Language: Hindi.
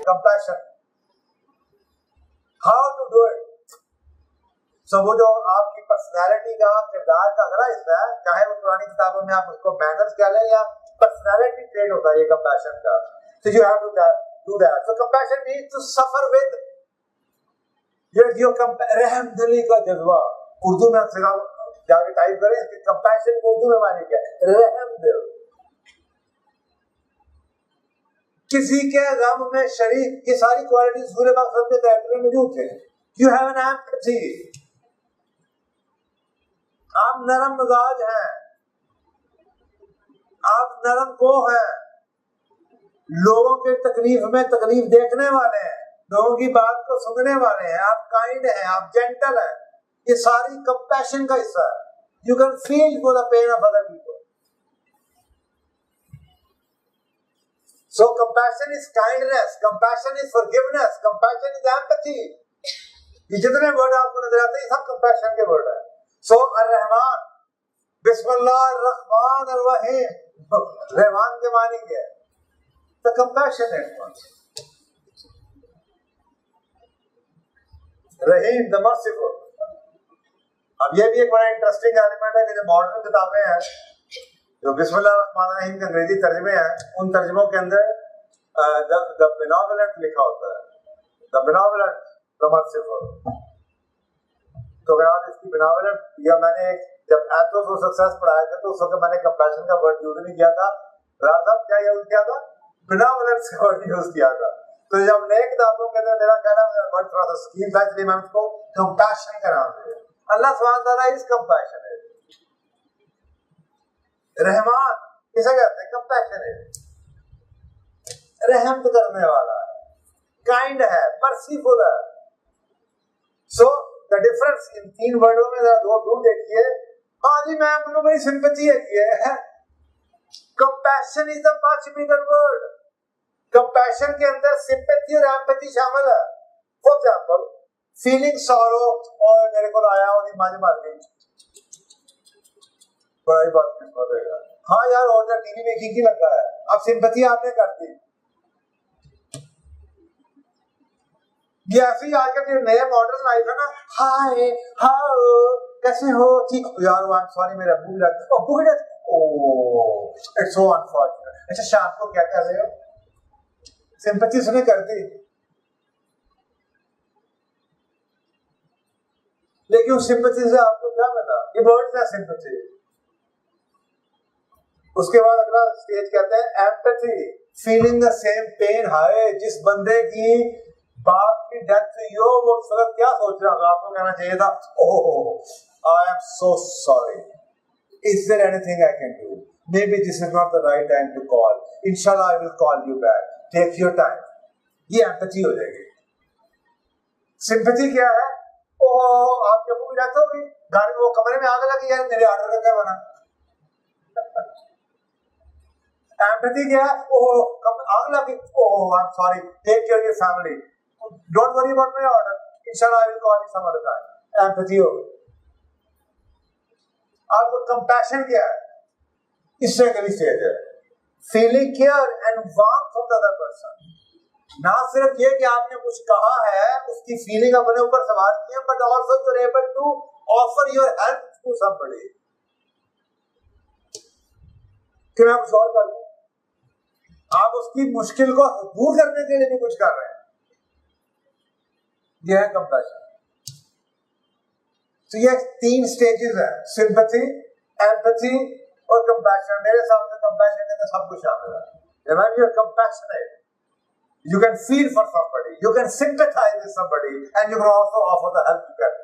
Compassion. How to do it? So वो जो आपकी पर्सनैलिटी का, किरदार का अगला हिस्सा है, चाहे वो पुरानी किताबों में आप उसको मैनर्स कह लें या पर्सनैलिटी ट्रेट होता है ये कंपैशन का. So you have to do that. So compassion means to suffer with. रहम दिली का जज्बा, उर्दू में अक्सर जाके टाइप करें, कंपैशन को उर्दू में माने क्या है? रहम दिल. किसी के गम में शरीक, ये सारी क्वालिटीज सूरह बकरा के कैरेक्टर में मौजूद थे. You have an empathy. आप नरम मिजाज हैं, आप नरम को हैं, लोगों के तकलीफ में तकलीफ देखने वाले हैं, लोगों की बात को सुनने वाले हैं, आप काइंड हैं, आप जेंटल हैं. ये सारी कंपैशन का हिस्सा है. You can feel for the pain of other people. So compassion is kindness, compassion is forgiveness, compassion is empathy. ये जितने वर्ड आपको नजर आते हैं सब कंपैशन के वर्ड हैं. So ar-Rahman, Bismillahir-Rahman ar-Rahim, Rahman के मानी क्या है? The compassionate one. Rahim, the merciful. अब ये भी एक बड़ा इंटरेस्टिंग एलिमेंट है कि जो मॉडर्न किताबें हैं, जो बिस्मिल्लाह-र-रहमान-र-रहीम के अंग्रेजी तर्जमे हैं, उन तर्जमों के अंदर the benevolent लिखा होता है. The benevolent, the merciful. तो अगर आप इसकी benevolent, या मैंने जब एथोस और सक्सेस पढ़ाया था तो उस वक्त मैंने कंपैशन का वर्ड यूज नहीं किया था. राज़ब क्या यूज किया था? benevolence का वर्ड यूज किया था. तो जब नए किताबों के अंदर मेरा कहना वर्ड थोड़ा सा स्कीम था, इसलिए मैं उसको कंपैशन का नाम दिया. अल्लाह सुब्हानहू व तआला इज कंपैशनेट. रहमान किसे कहते हैं? कंपैशनेट. रहम करने वाला है, काइंड है, मर्सीफुल है. सो द डिफरेंस इन तीन वर्डों में जरा दो देखिए. हाँ जी मैम, मुझे बड़ी सिंपैथी है. Compassion is the much bigger word. Compassion के अंदर सिंपैथी और एम्पैथी शामिल है. फॉर एग्जांपल, फीलिंग सॉरो, और मेरे को आया और मां मर गई, बड़ा ही बात है. हाँ यार, और टीवी में की लगा है, अब सिंपैथी आपने कर दी. ये ऐसी आजकल के नए मॉडर्न लाइफ है ना. हाय हाउ कैसे हो? ठीक यार, आई एम सॉरी, मेरा अब्बू भी लगता है. अब्बू भी, ओह इट्स सो अनफॉर्चुनेट. अच्छा शाम को क्या कर रहे हो? सिंपैथी उसने कर दी, लेकिन उस सिंपैथी से आपको क्या मिला? ये वर्ड है सिंपैथी. उसके बाद अगला स्टेज कहते हैं empathy, feeling the same pain. Hi, जिस बंदे की बाप की डेथ हुई हो, वो उस वक्त क्या सोच रहा होगा? आपको कहना चाहिए था, oh I am so sorry, is there anything I can do? Maybe this is not the right time to call. Inshallah, I will call you back. Take your time. ये एम्पैथी हो जाएगी. सिंपैथी क्या है? ओह आप जब भी जाते हो घर में, वो कमरे में आग लगी यार, मेरे ऑर्डर का क्या बना? एम्पैथी क्या है? ओह आग लगी, oh I am sorry, take care of your family, don't worry about my order, इंशाल्लाह I will call you some other time. Empathy हो. आपको कंपैशन क्या है? इससे अगली स्टेज है feeling care and warmth from the other person. ना सिर्फ ये कि आपने कुछ कहा है, उसकी फीलिंग अपने ऊपर सवार की है, but also you are able to offer your help to somebody. कि मैं कुछ और कर दूं, आप उसकी मुश्किल को दूर करने के लिए भी कुछ कर रहे हैं. यह है कंपैशन. तो ये तीन स्टेजेस है, सिंपैथी, एम्पैथी और कंपैशन. मेरे सामने कंपैशन के अंदर सब कुछ शामिल है. When you are compassionate, you can feel for somebody, you can sympathize with somebody, and you can also offer the help you can.